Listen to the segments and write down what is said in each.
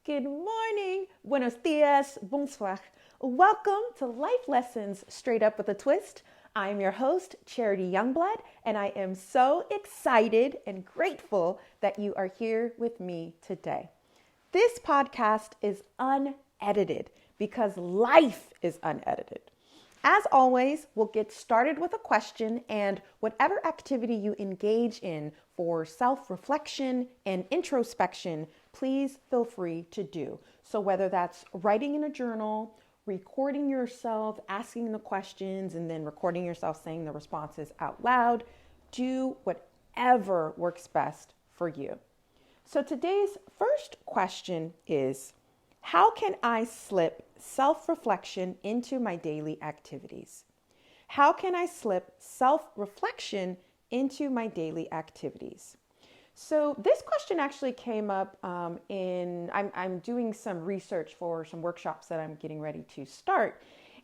Good morning, buenos dias, bonsoir. Welcome to Life Lessons Straight Up with a Twist. I'm your host, Charity Youngblood, and I am so excited and grateful that you are here with me today. This podcast is unedited because life is unedited. As always, we'll get started with a question, and whatever activity you engage in for self-reflection and introspection, please feel free to do. So whether that's writing in a journal, recording yourself, asking the questions, and then recording yourself saying the responses out loud, do whatever works best for you. So today's first question is, how can I slip self-reflection into my daily activities? How can I slip self-reflection into my daily activities? So this question actually came up I'm doing some research for some workshops that I'm getting ready to start.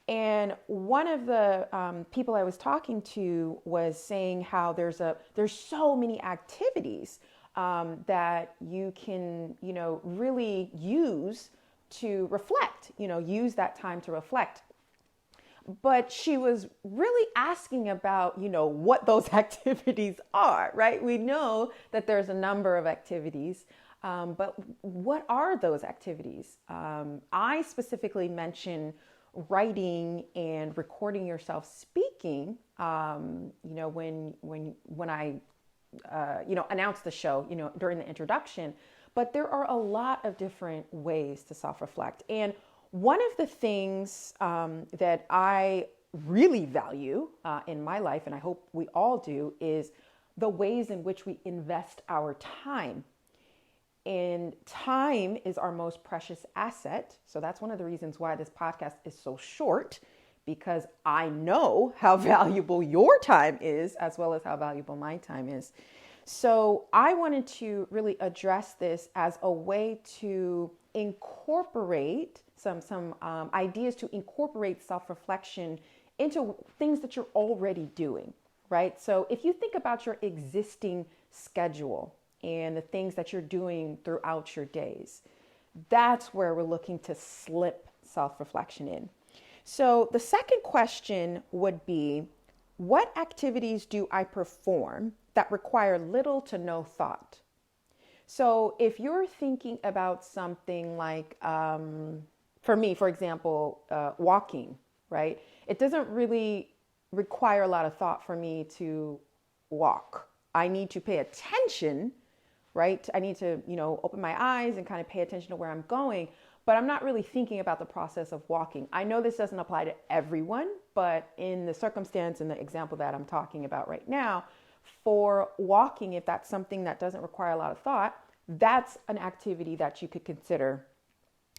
And one of the people I was talking to was saying how there's so many activities that you can, really use to reflect, use that time to reflect. But she was really asking about, what those activities are, right? We know that there's a number of activities, but what are those activities? I specifically mention writing and recording yourself speaking, when I announce the show, during the introduction. But there are a lot of different ways to self-reflect. And one of the things that I really value in my life, and I hope we all do, is the ways in which we invest our time. And time is our most precious asset. So that's one of the reasons why this podcast is so short, because I know how valuable your time is, as well as how valuable my time is. So I wanted to really address this as a way to incorporate some ideas to incorporate self-reflection into things that you're already doing, right? So if you think about your existing schedule and the things that you're doing throughout your days, that's where we're looking to slip self-reflection in. So the second question would be, what activities do I perform that require little to no thought? So if you're thinking about something like, for me, for example, walking, right? It doesn't really require a lot of thought for me to walk. I need to pay attention, right? I need to, open my eyes and kind of pay attention to where I'm going, but I'm not really thinking about the process of walking. I know this doesn't apply to everyone, but in the circumstance and the example that I'm talking about right now, for walking, if that's something that doesn't require a lot of thought, that's an activity that you could consider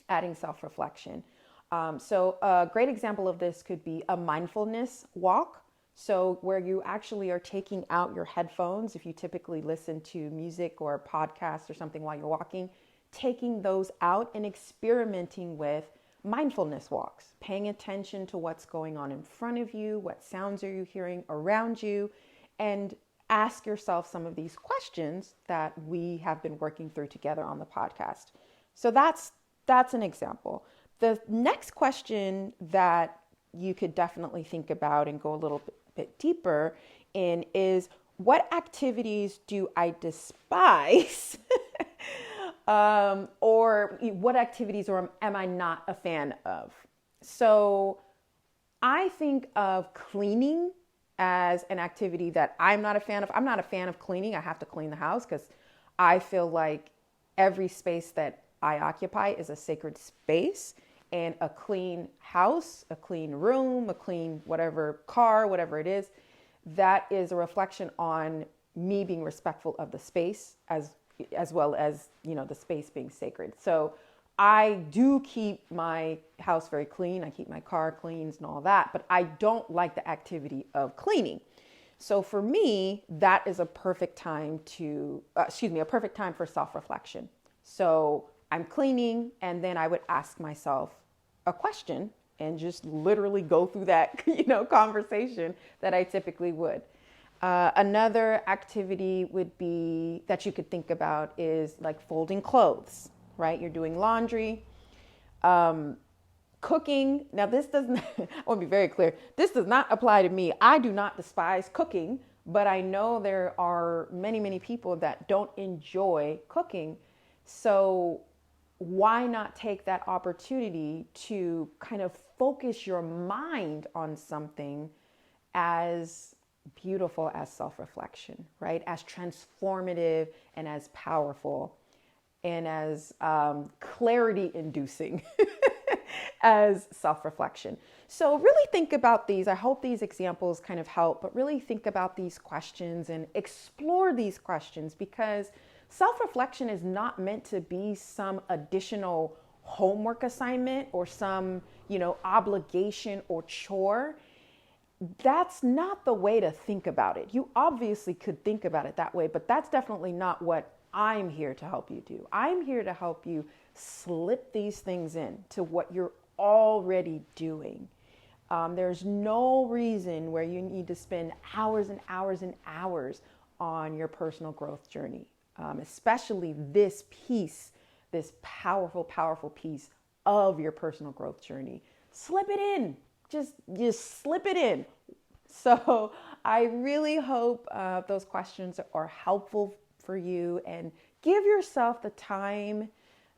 adding self-reflection. So a great example of this could be a mindfulness walk. So where you actually are taking out your headphones, if you typically listen to music or podcasts or something while you're walking, taking those out and experimenting with mindfulness walks, paying attention to what's going on in front of you, what sounds are you hearing around you, and ask yourself some of these questions that we have been working through together on the podcast. So that's an example. The next question that you could definitely think about and go a little bit deeper in is, what activities do I despise? Or what activities am I not a fan of? So I think of cleaning as an activity that I'm not a fan of. I'm not a fan of cleaning. I have to clean the house because I feel like every space that I occupy is a sacred space, and a clean house, a clean room, a clean whatever car, whatever it is, that is a reflection on me being respectful of the space as well as, the space being sacred. So I do keep my house very clean. I keep my car clean and all that, but I don't like the activity of cleaning. So for me, that is a perfect time for self-reflection. So I'm cleaning, and then I would ask myself a question and just literally go through that, conversation that I typically would. Another activity would be that you could think about is like folding clothes. right? You're doing laundry, cooking. Now, this doesn't, I want to be very clear. This does not apply to me. I do not despise cooking, but I know there are many, many people that don't enjoy cooking. So why not take that opportunity to kind of focus your mind on something as beautiful as self-reflection, right? As transformative and as powerful and as clarity inducing as self-reflection. So really think about these. I hope these examples kind of help, but really think about these questions and explore these questions, because self-reflection is not meant to be some additional homework assignment or some, obligation or chore. That's not the way to think about it. You obviously could think about it that way, but that's definitely not what I'm here to help you do. I'm here to help you slip these things in to what you're already doing. There's no reason where you need to spend hours and hours and hours on your personal growth journey, especially this piece, this powerful, powerful piece of your personal growth journey. Slip it in. Just slip it in. So I really hope those questions are helpful for you, and give yourself the time,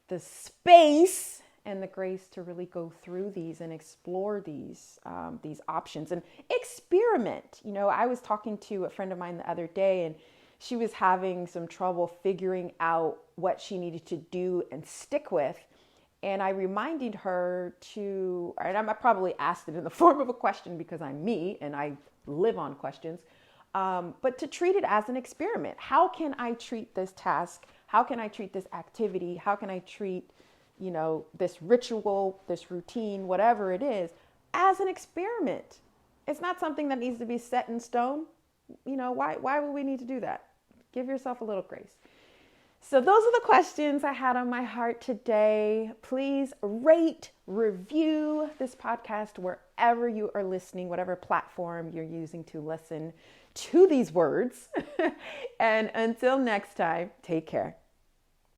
the space, and the grace to really go through these and explore these options and experiment. I was talking to a friend of mine the other day, and she was having some trouble figuring out what she needed to do and stick with. And I reminded her and I probably asked it in the form of a question because I'm me and I live on questions, but to treat it as an experiment. How can I treat this task? How can I treat this activity? How can I treat, this ritual, this routine, whatever it is, as an experiment? It's not something that needs to be set in stone. Why would we need to do that? Give yourself a little grace. So those are the questions I had on my heart today. Please rate, review this podcast wherever you are listening, whatever platform you're using to listen to these words. And until next time, take care.